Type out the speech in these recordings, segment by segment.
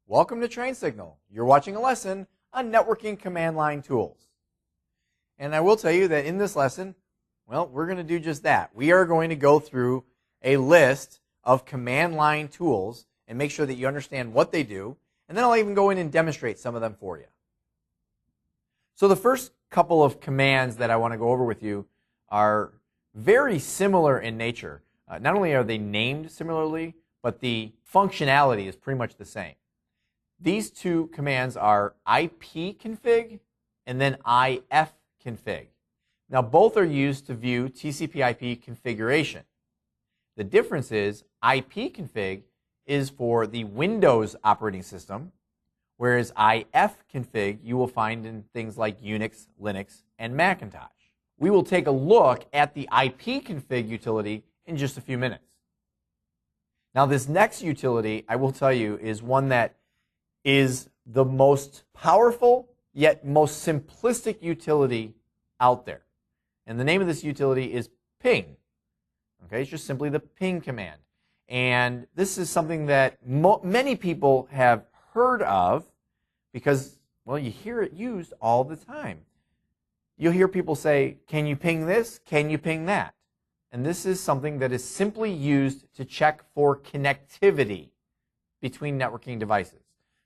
Welcome to Train Signal. You're watching a lesson on networking command line tools. And I will tell you that in this lesson, well, we're going to do just that. We are going to go through a list of command line tools and make sure that you understand what they do, and then I'll even go in and demonstrate some of them for you. So the first couple of commands that I want to go over with you are very similar in nature. Not only are they named similarly, but the functionality is pretty much the same. These two commands are ipconfig and then ifconfig. Now both are used to view TCP/IP configuration. The difference is ipconfig is for the Windows operating system, whereas ifconfig you will find in things like Unix, Linux, and Macintosh. We will take a look at the ipconfig utility in just a few minutes. Now this next utility, I will tell you, is one that is the most powerful yet most simplistic utility out there. And the name of this utility is ping. Okay, it's just simply the ping command. And this is something that many people have heard of because, well, you hear it used all the time. You'll hear people say, can you ping this? Can you ping that? And this is something that is simply used to check for connectivity between networking devices.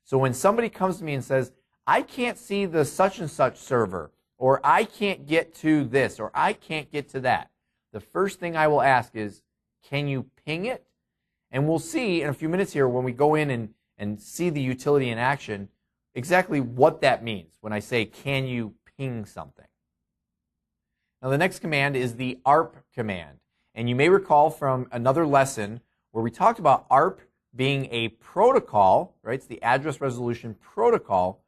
So when somebody comes to me and says, I can't see the such and such server, or I can't get to this, or I can't get to that, the first thing I will ask is, can you ping it? And we'll see in a few minutes here when we go in and see the utility in action exactly what that means when I say, can you ping something? Now the next command is the ARP command. And you may recall from another lesson where we talked about ARP being a protocol, right? It's the address resolution protocol,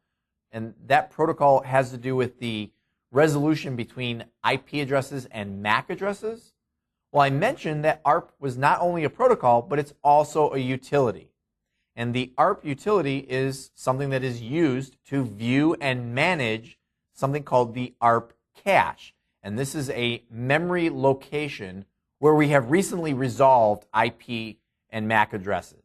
and that protocol has to do with the resolution between IP addresses and MAC addresses. Well, I mentioned that ARP was not only a protocol, but it's also a utility. And the ARP utility is something that is used to view and manage something called the ARP cache. And this is a memory location where we have recently resolved IP and MAC addresses.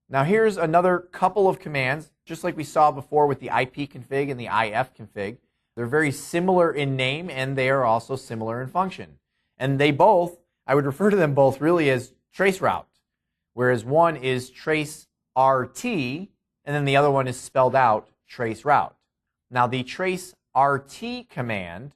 Now here's another couple of commands, just like we saw before with the ipconfig and the ifconfig. They're very similar in name and they are also similar in function. And they both, I would refer to them both really as traceroute, whereas one is traceRT and then the other one is spelled out traceroute. Now the traceRT command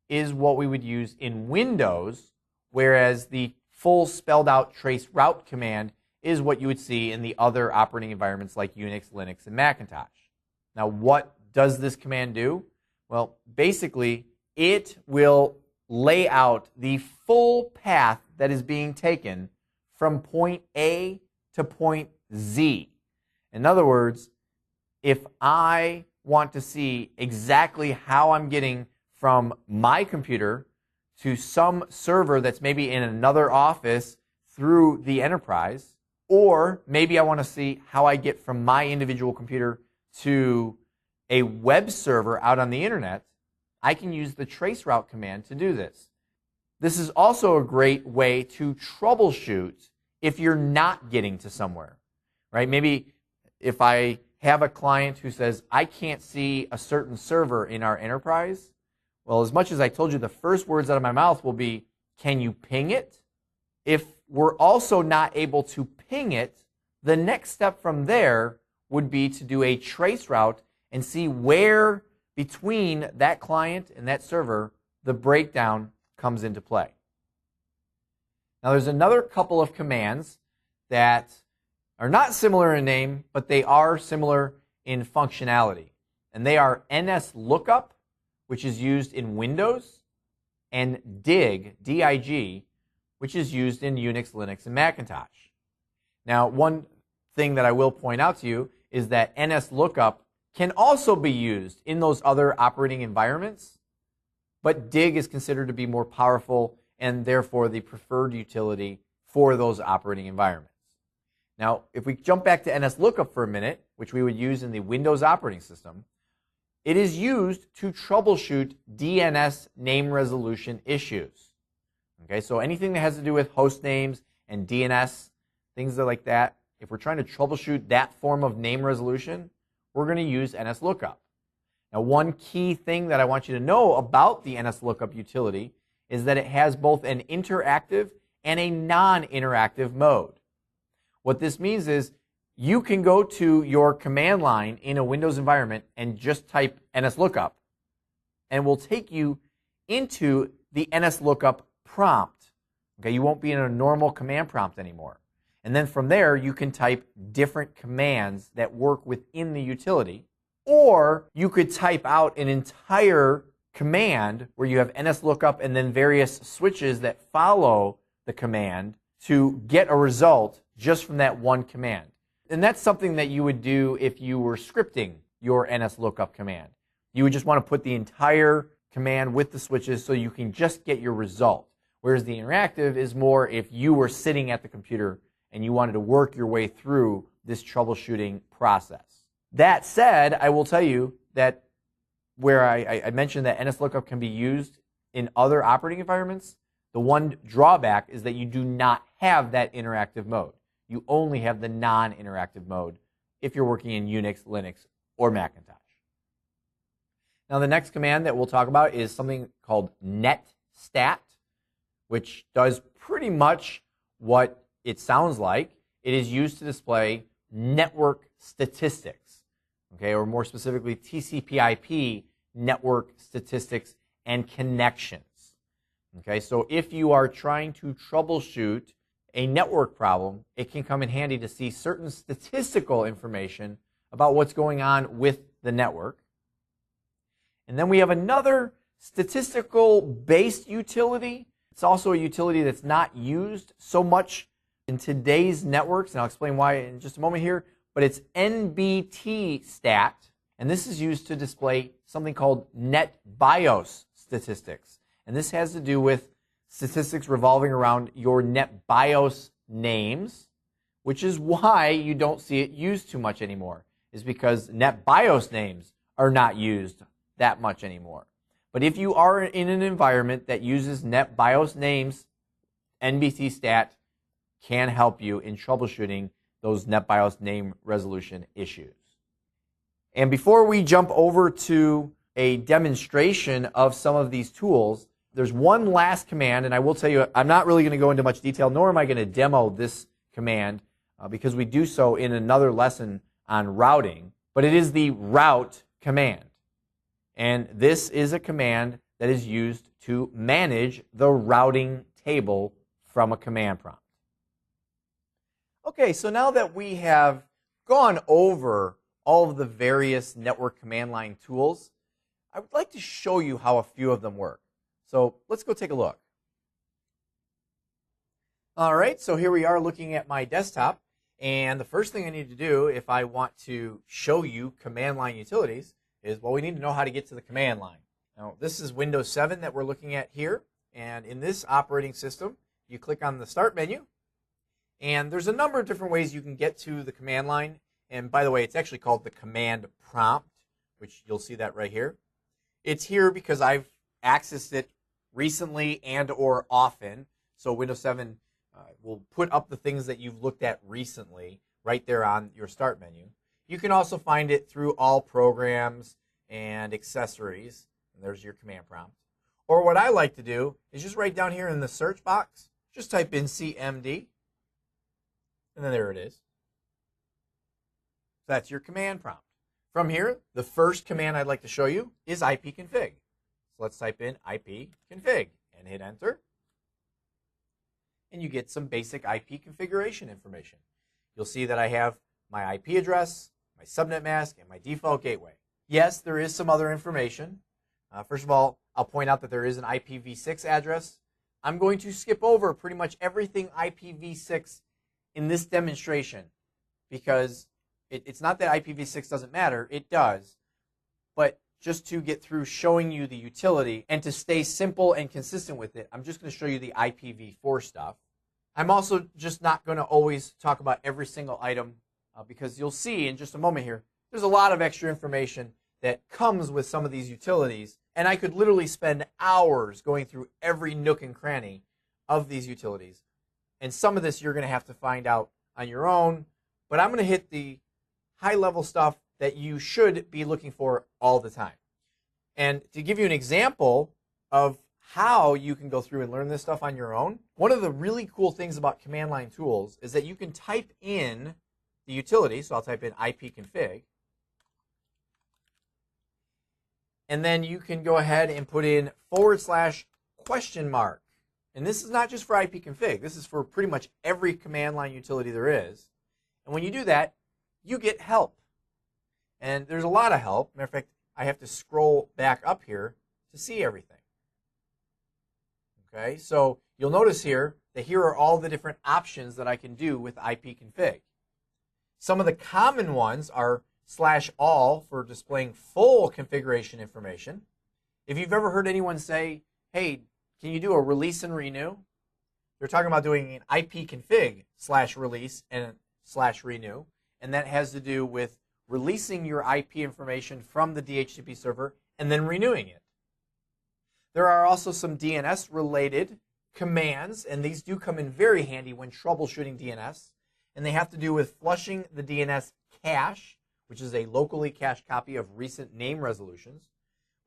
is what we would use in Windows, whereas the full spelled out traceroute command is what you would see in the other operating environments like Unix, Linux, and Macintosh. Now what does this command do? Well, basically it will lay out the full path that is being taken from point A to point Z. In other words, if I want to see exactly how I'm getting from my computer to some server that's maybe in another office through the enterprise, or maybe I want to see how I get from my individual computer to a web server out on the internet, I can use the traceroute command to do this. This is also a great way to troubleshoot if you're not getting to somewhere, right? Maybe if I have a client who says, I can't see a certain server in our enterprise, well, as much as I told you, the first words out of my mouth will be, can you ping it? If we're also not able to ping it, the next step from there would be to do a traceroute and see where between that client and that server the breakdown comes into play. Now there's another couple of commands that are not similar in name, but they are similar in functionality. And they are NSLOOKUP, which is used in Windows, and DIG, D-I-G, which is used in Unix, Linux, and Macintosh. Now, one thing that I will point out to you is that NSLOOKUP can also be used in those other operating environments, but DIG is considered to be more powerful and therefore the preferred utility for those operating environments. Now, if we jump back to NSLOOKUP for a minute, which we would use in the Windows operating system, it is used to troubleshoot DNS name resolution issues. Okay, so anything that has to do with host names and DNS, things like that, if we're trying to troubleshoot that form of name resolution, we're going to use NSLOOKUP. Now, one key thing that I want you to know about the NSLOOKUP utility is that it has both an interactive and a non-interactive mode. What this means is you can go to your command line in a Windows environment and just type NSLOOKUP, and will take you into the NSLOOKUP prompt. Okay, you won't be in a normal command prompt anymore. And then from there, you can type different commands that work within the utility, or you could type out an entire command where you have NSLOOKUP and then various switches that follow the command to get a result just from that one command. And that's something that you would do if you were scripting your NSLOOKUP command. You would just want to put the entire command with the switches so you can just get your result. Whereas the interactive is more if you were sitting at the computer and you wanted to work your way through this troubleshooting process. That said, I will tell you that where I mentioned that NSLOOKUP can be used in other operating environments, the one drawback is that you do not have that interactive mode. You only have the non-interactive mode if you're working in Unix, Linux, or Macintosh. Now, the next command that we'll talk about is something called netstat, which does pretty much what it sounds like. It is used to display network statistics, okay, or more specifically TCP/IP network statistics and connections. Okay, so if you are trying to troubleshoot a network problem, it can come in handy to see certain statistical information about what's going on with the network. And then we have another statistical-based utility. It's also a utility that's not used so much in today's networks, and I'll explain why in just a moment here, but it's NBTstat, and this is used to display something called NetBIOS statistics. And this has to do with statistics revolving around your NetBIOS names, which is why you don't see it used too much anymore, is because NetBIOS names are not used that much anymore. But if you are in an environment that uses NetBIOS names, NBTstat can help you in troubleshooting those NetBIOS name resolution issues. And before we jump over to a demonstration of some of these tools, there's one last command, and I will tell you, I'm not really going to go into much detail, nor am I going to demo this command, because we do so in another lesson on routing, but it is the route command. And this is a command that is used to manage the routing table from a command prompt. Okay, so now that we have gone over all of the various network command line tools, I would like to show you how a few of them work. So let's go take a look. All right, so here we are looking at my desktop, and the first thing I need to do if I want to show you command line utilities is, well, we need to know how to get to the command line. Now, this is Windows 7 that we're looking at here, and in this operating system, you click on the Start menu, and there's a number of different ways you can get to the command line, and by the way, it's actually called the command prompt, which you'll see that right here. It's here because I've accessed it recently and or often, so Windows 7 will put up the things that you've looked at recently right there on your Start menu. You can also find it through all programs and accessories, and there's your command prompt. Or what I like to do is just right down here in the search box, just type in CMD, and then there it is. So that's your command prompt. From here, the first command I'd like to show you is ipconfig. So let's type in ipconfig and hit enter. And you get some basic IP configuration information. You'll see that I have my IP address, my subnet mask, and my default gateway. Yes, there is some other information. First of all, I'll point out that there is an IPv6 address. I'm going to skip over pretty much everything IPv6 in this demonstration because it's not that IPv6 doesn't matter, it does. But just to get through showing you the utility and to stay simple and consistent with it, I'm just going to show you the IPv4 stuff. I'm also just not going to always talk about every single item because you'll see in just a moment here, there's a lot of extra information that comes with some of these utilities, and I could literally spend hours going through every nook and cranny of these utilities. And some of this you're going to have to find out on your own but I'm going to hit the high-level stuff that you should be looking for all the time. And to give you an example of how you can go through and learn this stuff on your own, one of the really cool things about command line tools is that you can type in the utility. So I'll type in ipconfig. And then you can go ahead and put in /? And this is not just for ipconfig. This is for pretty much every command line utility there is. And when you do that, you get help. And there's a lot of help. Matter of fact, I have to scroll back up here to see everything. Okay, so you'll notice here that here are all the different options that I can do with ipconfig. Some of the common ones are /all for displaying full configuration information. If you've ever heard anyone say, hey, can you do a release and renew? They're talking about doing an ipconfig /release and /renew, and that has to do with releasing your IP information from the DHCP server and then renewing it. There are also some DNS-related commands, and these do come in very handy when troubleshooting DNS, and they have to do with flushing the DNS cache, which is a locally cached copy of recent name resolutions,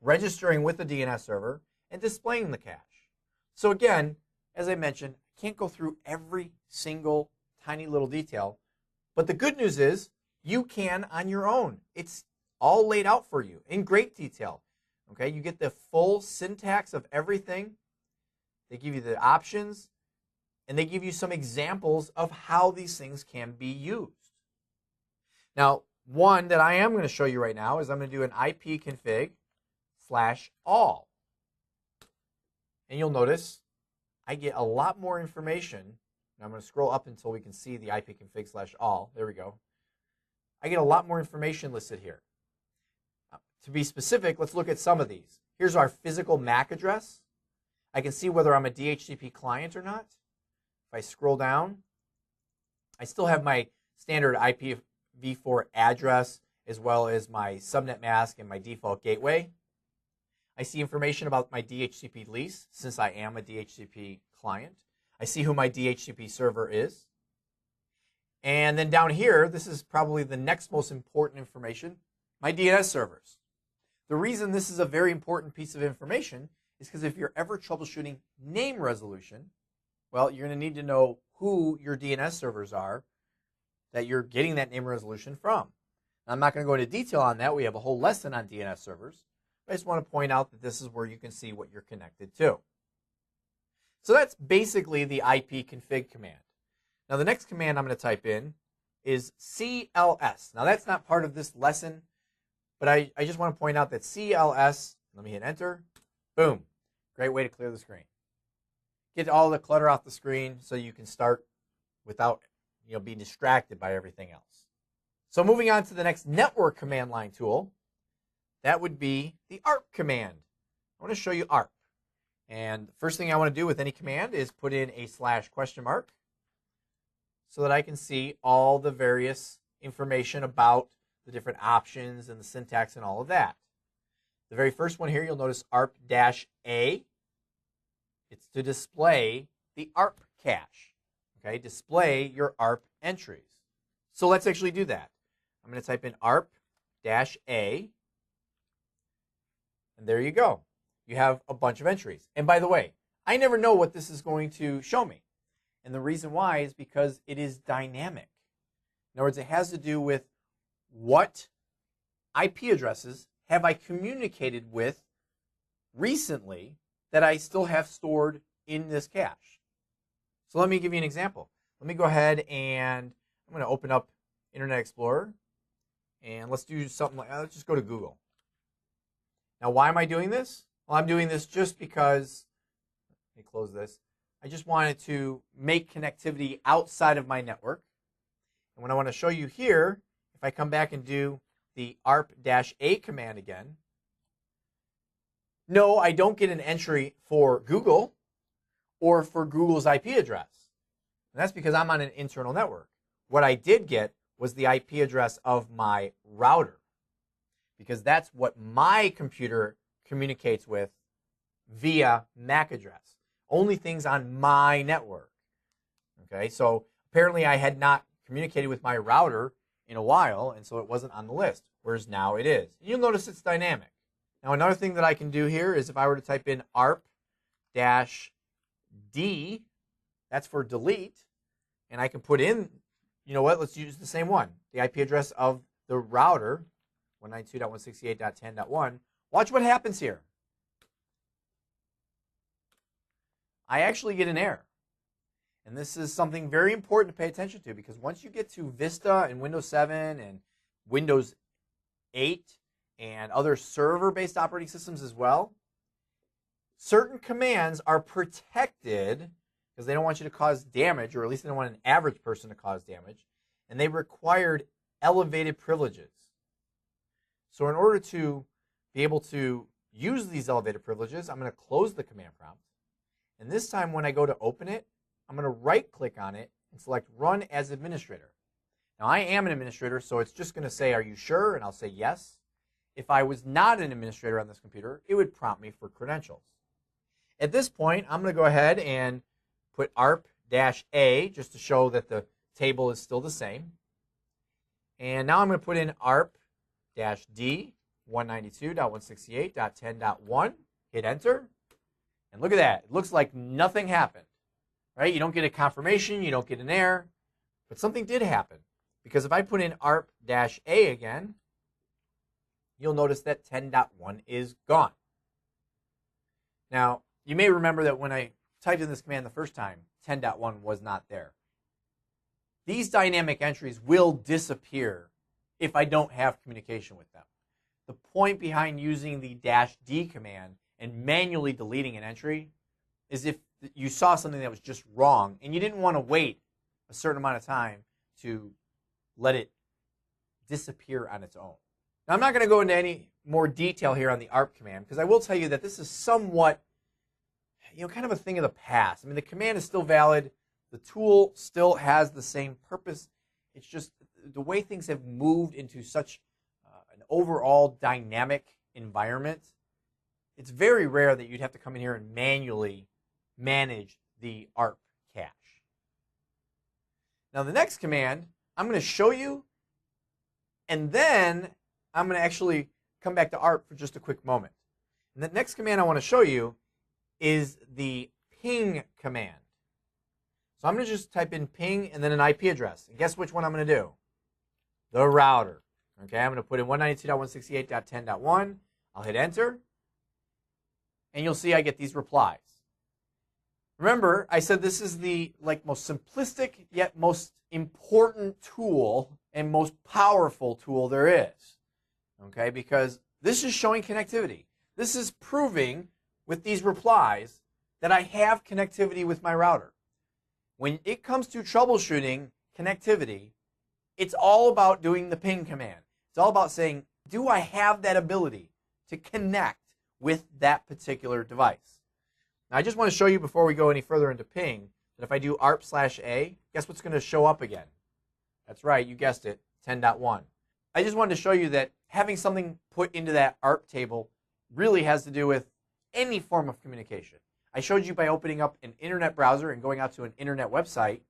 registering with the DNS server, and displaying the cache. So again, as I mentioned, I can't go through every single tiny little detail, but the good news is you can on your own. It's all laid out for you in great detail. Okay, you get the full syntax of everything. They give you the options, and they give you some examples of how these things can be used. Now, one that I am going to show you right now is I'm going to do an ipconfig /all. And you'll notice I get a lot more information. And I'm going to scroll up until we can see the ipconfig /all. There we go. I get a lot more information listed here. To be specific, let's look at some of these. Here's our physical MAC address. I can see whether I'm a DHCP client or not. If I scroll down, I still have my standard IPv4 address as well as my subnet mask and my default gateway. I see information about my DHCP lease since I am a DHCP client. I see who my DHCP server is. And then down here, this is probably the next most important information, my DNS servers. The reason this is a very important piece of information is because if you're ever troubleshooting name resolution, well, you're going to need to know who your DNS servers are that you're getting that name resolution from. Now, I'm not going to go into detail on that. We have a whole lesson on DNS servers. I just want to point out that this is where you can see what you're connected to. So that's basically the ipconfig command. Now, the next command I'm going to type in is CLS. Now, that's not part of this lesson, but I just want to point out that CLS, let me hit enter, boom, great way to clear the screen. Get all the clutter off the screen so you can start without being distracted by everything else. So moving on to the next network command line tool, that would be the ARP command. I want to show you ARP. And the first thing I want to do with any command is put in a /? so that I can see all the various information about the different options and the syntax and all of that. The very first one here, you'll notice ARP-A. It's to display the ARP cache. Okay, display your ARP entries. So let's actually do that. I'm going to type in ARP-A. And there you go. You have a bunch of entries. And by the way, I never know what this is going to show me. And the reason why is because it is dynamic. In other words, it has to do with what IP addresses have I communicated with recently that I still have stored in this cache. So let me give you an example. Let me go ahead and I'm going to open up Internet Explorer. And let's do something like, let's just go to Google. Now, why am I doing this? Well, I'm doing this just because, let me close this. I just wanted to make connectivity outside of my network. And what I want to show you here, if I come back and do the ARP-A command again, no, I don't get an entry for Google or for Google's IP address. And that's because I'm on an internal network. What I did get was the IP address of my router, because that's what my computer communicates with via MAC address. Only things on my network. Okay, so apparently I had not communicated with my router in a while, and so it wasn't on the list, whereas now it is. And you'll notice it's dynamic. Now, another thing that I can do here is if I were to type in ARP-D, that's for delete, and I can put in, you know what, let's use the same one, the IP address of the router, 192.168.10.1. Watch what happens here. I actually get an error. And this is something very important to pay attention to, because once you get to Vista and Windows 7 and Windows 8 and other server-based operating systems as well, certain commands are protected because they don't want you to cause damage, or at least they don't want an average person to cause damage, and they required elevated privileges. So in order to be able to use these elevated privileges, I'm going to close the command prompt. And this time when I go to open it, I'm going to right-click on it and select Run as Administrator. Now, I am an administrator, so it's just going to say, are you sure? And I'll say yes. If I was not an administrator on this computer, it would prompt me for credentials. At this point, I'm going to go ahead and put ARP-A just to show that the table is still the same. And now I'm going to put in ARP-D 192.168.10.1. Hit Enter. And look at that. It looks like nothing happened. Right? You don't get a confirmation, you don't get an error, but something did happen. Because if I put in ARP-A again, you'll notice that 10.1 is gone. Now, you may remember that when I typed in this command the first time, 10.1 was not there. These dynamic entries will disappear if I don't have communication with them. The point behind using the -D command and manually deleting an entry is if you saw something that was just wrong and you didn't want to wait a certain amount of time to let it disappear on its own. Now, I'm not going to go into any more detail here on the ARP command, because I will tell you that this is somewhat, kind of a thing of the past. I mean, the command is still valid. The tool still has the same purpose. It's just the way things have moved into such an overall dynamic environment. It's very rare that you'd have to come in here and manually manage the ARP cache. Now, the next command I'm going to show you, and then I'm going to actually come back to ARP for just a quick moment. And the next command I want to show you is the ping command. So I'm going to just type in ping and then an IP address. And guess which one I'm going to do? The router. Okay, I'm going to put in 192.168.10.1. I'll hit Enter. And you'll see I get these replies. Remember, I said this is the most simplistic yet most important tool and most powerful tool there is. Okay, because this is showing connectivity. This is proving with these replies that I have connectivity with my router. When it comes to troubleshooting connectivity, it's all about doing the ping command. It's all about saying, do I have that ability to connect with that particular device? Now, I just want to show you before we go any further into ping that if I do ARP/A, guess what's going to show up again? That's right, you guessed it, 10.1. I just wanted to show you that having something put into that ARP table really has to do with any form of communication. I showed you by opening up an internet browser and going out to an internet website,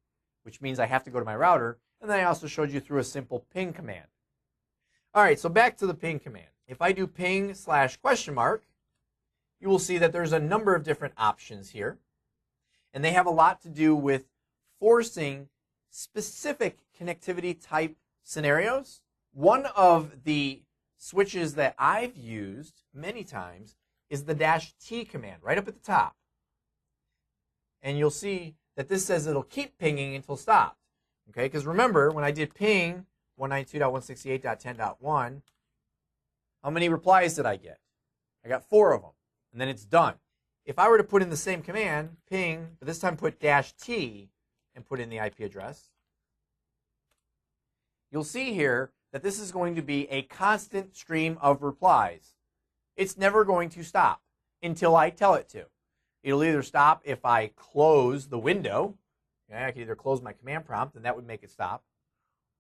which means I have to go to my router, and then I also showed you through a simple ping command. All right, so back to the ping command. If I do ping/?, you will see that there's a number of different options here, and they have a lot to do with forcing specific connectivity type scenarios. One of the switches that I've used many times is the -T command right up at the top. And you'll see that this says it'll keep pinging until stopped. Okay, because remember, when I did ping 192.168.10.1, how many replies did I get? I got 4 of them, and then it's done. If I were to put in the same command, ping, but this time put -T and put in the IP address, you'll see here that this is going to be a constant stream of replies. It's never going to stop until I tell it to. It'll either stop if I close the window. Okay, I could either close my command prompt, and that would make it stop.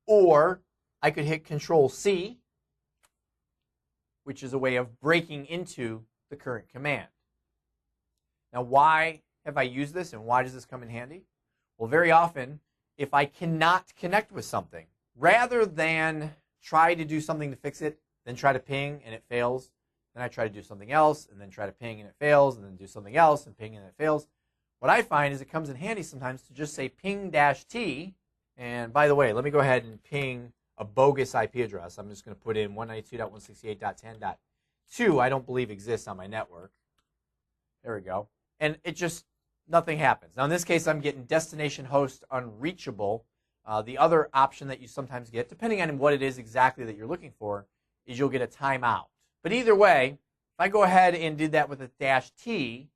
Or I could hit Control-C, which is a way of breaking into the current command. Now, why have I used this, and why does this come in handy? Well, very often if I cannot connect with something. Rather than try to do something to fix it, then try to ping and it fails, then I try to do something else and then try to ping and it fails, and then do something else and ping and it fails. What I find is it comes in handy sometimes to just say ping-t, and by the way, let me go ahead and ping a bogus IP address. I'm just going to put in 192.168.10.2. I don't believe exists on my network. There we go. And it just, nothing happens. Now in this case, I'm getting destination host unreachable. The other option that you sometimes get, depending on what it is exactly that you're looking for, is you'll get a timeout. But either way, if I go ahead and did that with a -t,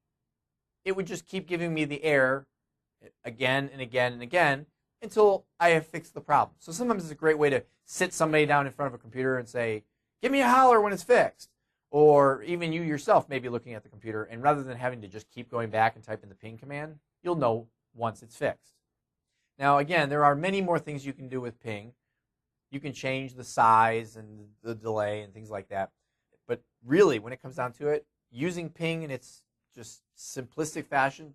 it would just keep giving me the error again and again and again until I have fixed the problem. So sometimes it's a great way to sit somebody down in front of a computer and say, give me a holler when it's fixed. Or even you yourself may be looking at the computer, and rather than having to just keep going back and typing the ping command, you'll know once it's fixed. Now again, there are many more things you can do with ping. You can change the size and the delay and things like that. But really, when it comes down to it, using ping in its just simplistic fashion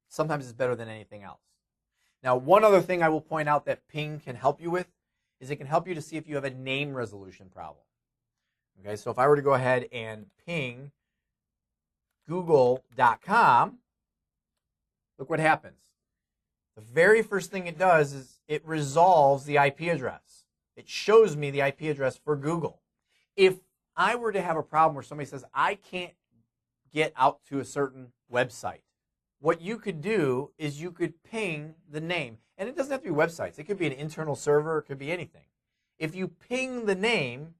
sometimes is better than anything else. Now, one other thing I will point out that ping can help you with is it can help you to see if you have a name resolution problem. Okay, so if I were to go ahead and ping google.com, look what happens. The very first thing it does is it resolves the IP address. It shows me the IP address for Google. If I were to have a problem where somebody says, I can't get out to a certain website, what you could do is you could ping the name. And it doesn't have to be websites. It could be an internal server. It could be anything. If you ping the name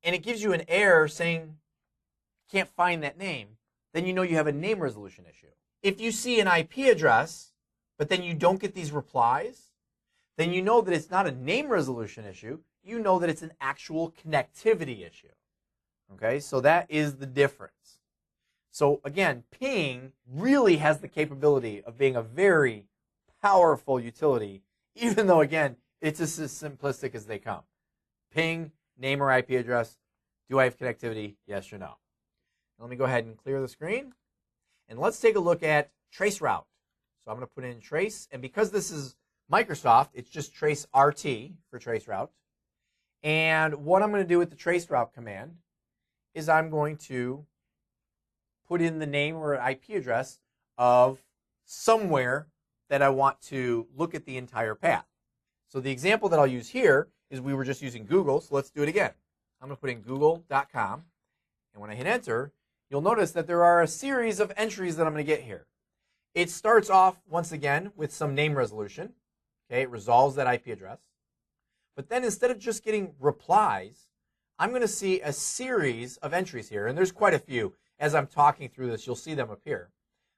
and it gives you an error saying can't find that name, then you know you have a name resolution issue. If you see an IP address, but then you don't get these replies, then you know that it's not a name resolution issue. You know that it's an actual connectivity issue. Okay, so that is the difference. So again, ping really has the capability of being a very powerful utility, even though, again, it's just as simplistic as they come. Ping, name or IP address, do I have connectivity, yes or no? Let me go ahead and clear the screen. And let's take a look at traceroute. So I'm going to put in trace, and because this is Microsoft, it's just trace RT for traceroute. And what I'm going to do with the traceroute command is I'm going to put in the name or IP address of somewhere that I want to look at the entire path. So the example that I'll use here is we were just using Google, so let's do it again. I'm going to put in google.com, and when I hit enter, you'll notice that there are a series of entries that I'm going to get here. It starts off, once again, with some name resolution. Okay, it resolves that IP address. But then instead of just getting replies, I'm going to see a series of entries here, and there's quite a few. As I'm talking through this, you'll see them appear.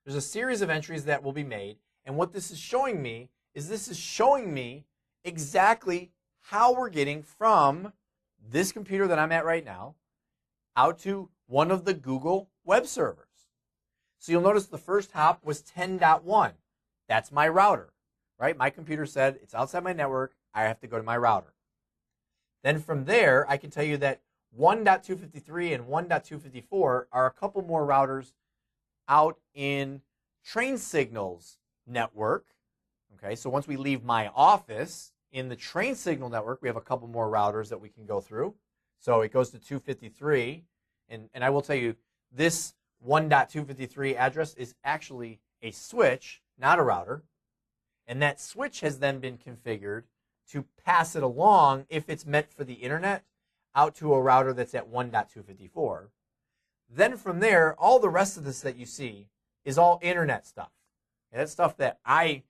There's a series of entries that will be made, and what this is showing me is this is showing me exactly how we're getting from this computer that I'm at right now out to one of the Google web servers. So you'll notice the first hop was 10.1. That's my router, right? My computer said it's outside my network. I have to go to my router. Then from there, I can tell you that 1.253 and 1.254 are a couple more routers out in Train Signal's network. Okay, so once we leave my office, in the Train Signal network, we have a couple more routers that we can go through. So it goes to 253, and I will tell you, this 1.253 address is actually a switch, not a router, and that switch has then been configured to pass it along, if it's meant for the internet, out to a router that's at 1.254. Then from there, all the rest of this that you see is all internet stuff. And that's stuff that I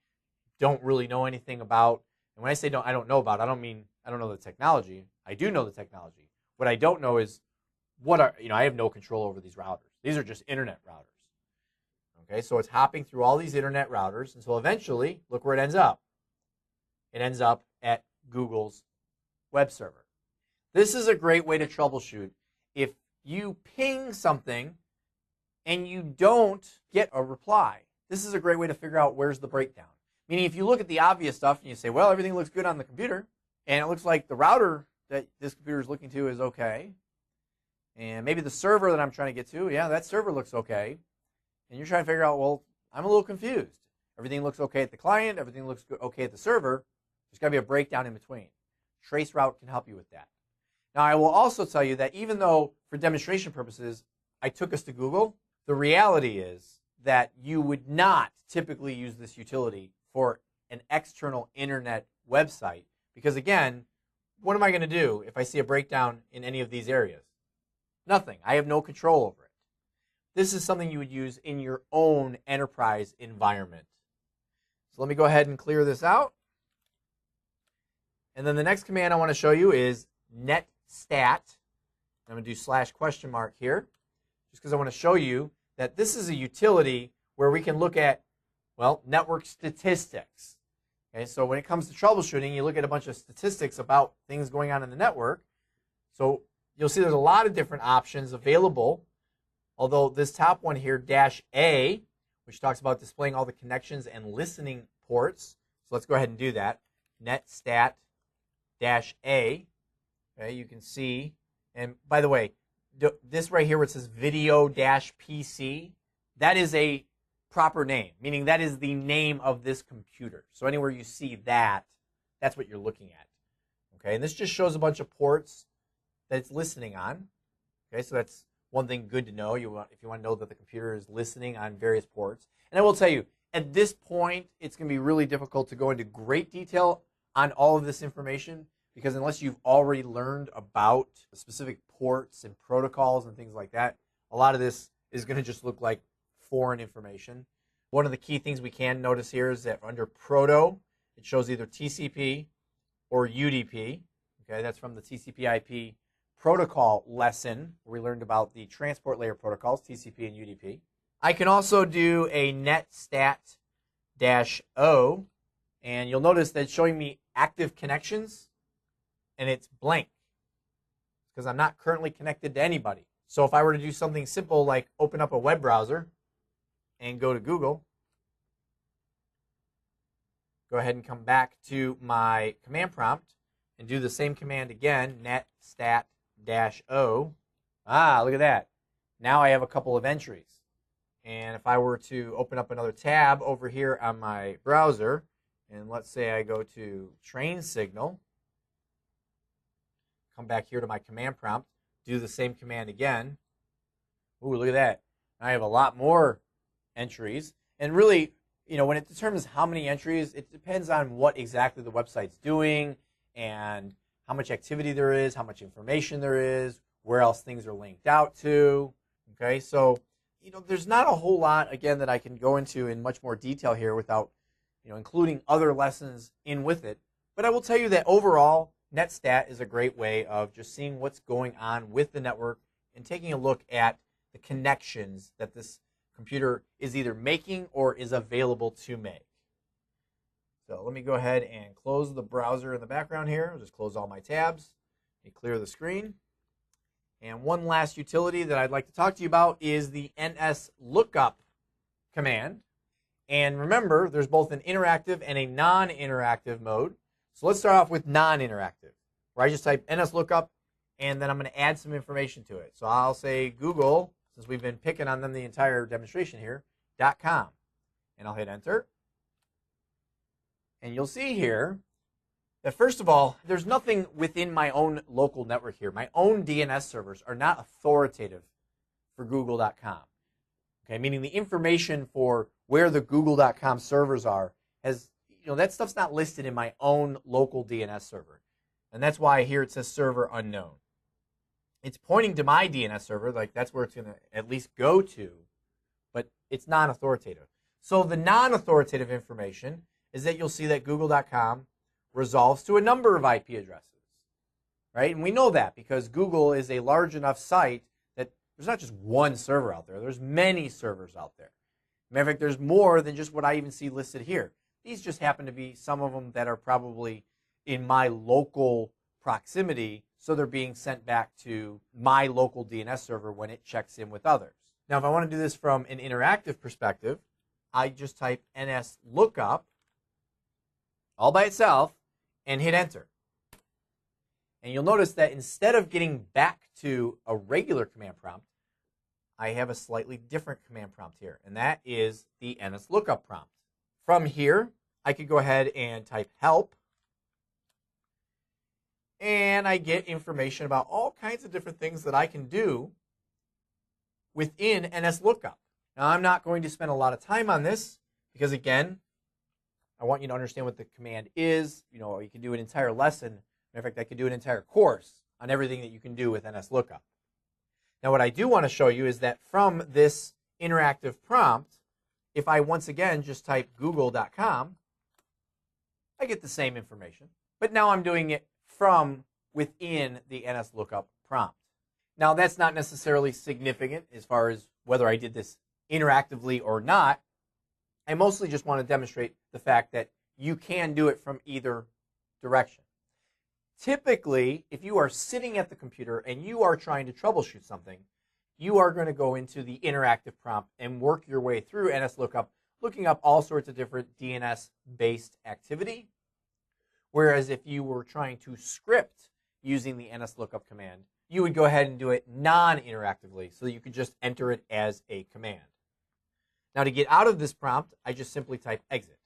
don't really know anything about. And when I say I don't know about, I don't mean I don't know the technology. I do know the technology. What I don't know is I have no control over these routers. These are just internet routers. Okay, so it's hopping through all these internet routers until eventually, look where it ends up. It ends up at Google's web server. This is a great way to troubleshoot. If you ping something and you don't get a reply, this is a great way to figure out where's the breakdown. Meaning if you look at the obvious stuff and you say, well, everything looks good on the computer, and it looks like the router that this computer is looking to is okay, and maybe the server that I'm trying to get to, yeah, that server looks okay, and you're trying to figure out, well, I'm a little confused. Everything looks okay at the client, everything looks okay at the server. There's got to be a breakdown in between. Traceroute can help you with that. Now, I will also tell you that even though, for demonstration purposes, I took us to Google, the reality is that you would not typically use this utility for an external internet website because, again, what am I going to do if I see a breakdown in any of these areas? Nothing. I have no control over it. This is something you would use in your own enterprise environment. So let me go ahead and clear this out. And then the next command I want to show you is netstat. I'm going to do /?mark here, just because I want to show you that this is a utility where we can look at, well, network statistics. Okay, so when it comes to troubleshooting, you look at a bunch of statistics about things going on in the network. So you'll see there's a lot of different options available, although this top one here, -A, which talks about displaying all the connections and listening ports. So let's go ahead and do that. Netstat -A. Okay, you can see, and by the way, this right here where it says video-PC, that is a proper name, meaning that is the name of this computer. So anywhere you see that, that's what you're looking at. Okay, and this just shows a bunch of ports that it's listening on. Okay, so that's one thing good to know. If you want to know that the computer is listening on various ports. And I will tell you, at this point, it's going to be really difficult to go into great detail on all of this information because unless you've already learned about the specific ports and protocols and things like that, a lot of this is going to just look like foreign information. One of the key things we can notice here is that under Proto, it shows either TCP or UDP. Okay, that's from the TCP/IP protocol lesson where we learned about the transport layer protocols, TCP and UDP. I can also do a netstat-O, and you'll notice that it's showing me active connections, and it's blank because I'm not currently connected to anybody. So if I were to do something simple like open up a web browser and go to Google, go ahead and come back to my command prompt and do the same command again, netstat-O. Look at that. Now I have a couple of entries. And if I were to open up another tab over here on my browser, and let's say I go to train signal, come back here to my command prompt, do the same command again. Ooh, look at that. Now I have a lot more entries. And really, when it determines how many entries, it depends on what exactly the website's doing and how much activity there is, how much information there is, where else things are linked out to. Okay, so there's not a whole lot, again, that I can go into in much more detail here without, including other lessons in with it. But I will tell you that overall, Netstat is a great way of just seeing what's going on with the network and taking a look at the connections that this computer is either making or is available to make. So let me go ahead and close the browser in the background here. I'll just close all my tabs and clear the screen. And one last utility that I'd like to talk to you about is the NSLOOKUP command. And remember, there's both an interactive and a non-interactive mode. So let's start off with non-interactive, where I just type NSLOOKUP, and then I'm going to add some information to it. So I'll say Google, since we've been picking on them the entire demonstration here, .com. And I'll hit enter. And you'll see here that first of all, there's nothing within my own local network here. My own DNS servers are not authoritative for Google.com. Okay, meaning the information for where the Google.com servers are that stuff's not listed in my own local DNS server. And that's why here it says server unknown. It's pointing to my DNS server, like that's where it's going to at least go to, but it's non-authoritative. So the non-authoritative information is that you'll see that Google.com resolves to a number of IP addresses, right? And we know that because Google is a large enough site that there's not just one server out there. There's many servers out there. Matter of fact, there's more than just what I even see listed here. These just happen to be some of them that are probably in my local proximity, so they're being sent back to my local DNS server when it checks in with others. Now, if I want to do this from an interactive perspective, I just type NSLOOKUP all by itself and hit enter. And you'll notice that instead of getting back to a regular command prompt, I have a slightly different command prompt here, and that is the NSLOOKUP prompt From here, I could go ahead and type help, and I get information about all kinds of different things that I can do within NSLOOKUP. Now, I'm not going to spend a lot of time on this because, again, I want you to understand what the command is. You know, you can do an entire lesson. Matter of fact, I could do an entire course on everything that you can do with NSLOOKUP. Now, what I do want to show you is that from this interactive prompt, if I once again just type google.com, I get the same information. But now I'm doing it from within the NSLOOKUP prompt. Now, that's not necessarily significant as far as whether I did this interactively or not. I mostly just want to demonstrate the fact that you can do it from either direction. Typically, if you are sitting at the computer and you are trying to troubleshoot something, you are going to go into the interactive prompt and work your way through NSLOOKUP, looking up all sorts of different DNS-based activity. Whereas if you were trying to script using the NSLOOKUP command, you would go ahead and do it non-interactively so that you could just enter it as a command. Now, to get out of this prompt, I just simply type exit.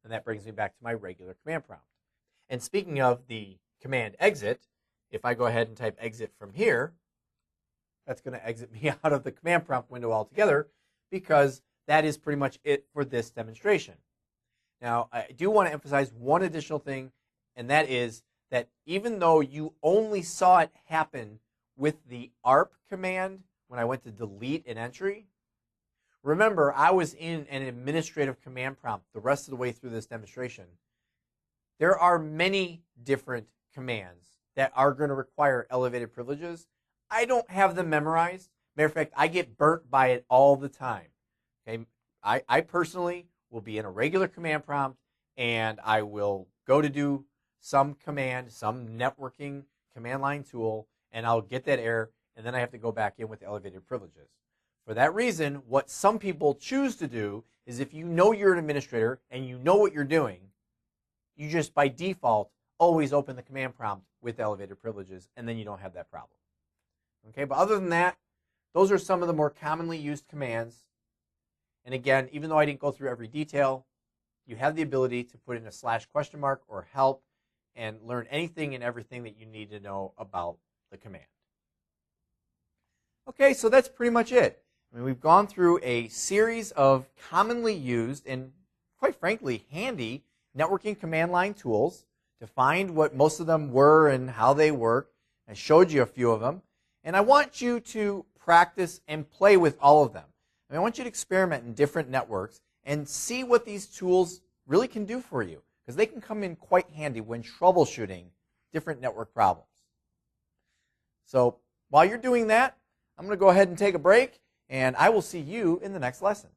And that brings me back to my regular command prompt. And speaking of the command exit, if I go ahead and type exit from here, that's going to exit me out of the command prompt window altogether, because that is pretty much it for this demonstration. Now, I do want to emphasize one additional thing, and that is that even though you only saw it happen with the ARP command when I went to delete an entry, remember, I was in an administrative command prompt the rest of the way through this demonstration. There are many different commands that are going to require elevated privileges. I don't have them memorized. Matter of fact, I get burnt by it all the time. Okay, I personally will be in a regular command prompt, and I will go to do some command, some networking command line tool, and I'll get that error, and then I have to go back in with elevated privileges. For that reason, what some people choose to do is, if you know you're an administrator and you know what you're doing, you just by default always open the command prompt with elevated privileges, and then you don't have that problem. Okay, but other than that, those are some of the more commonly used commands. And again, even though I didn't go through every detail, you have the ability to put in a /? or help and learn anything and everything that you need to know about the command. Okay, so that's pretty much it. I mean, we've gone through a series of commonly used and, quite frankly, handy networking command line tools to find what most of them were and how they work. I showed you a few of them. And I want you to practice and play with all of them. I want you to experiment in different networks and see what these tools really can do for you, because they can come in quite handy when troubleshooting different network problems. So while you're doing that, I'm going to go ahead and take a break, and I will see you in the next lesson.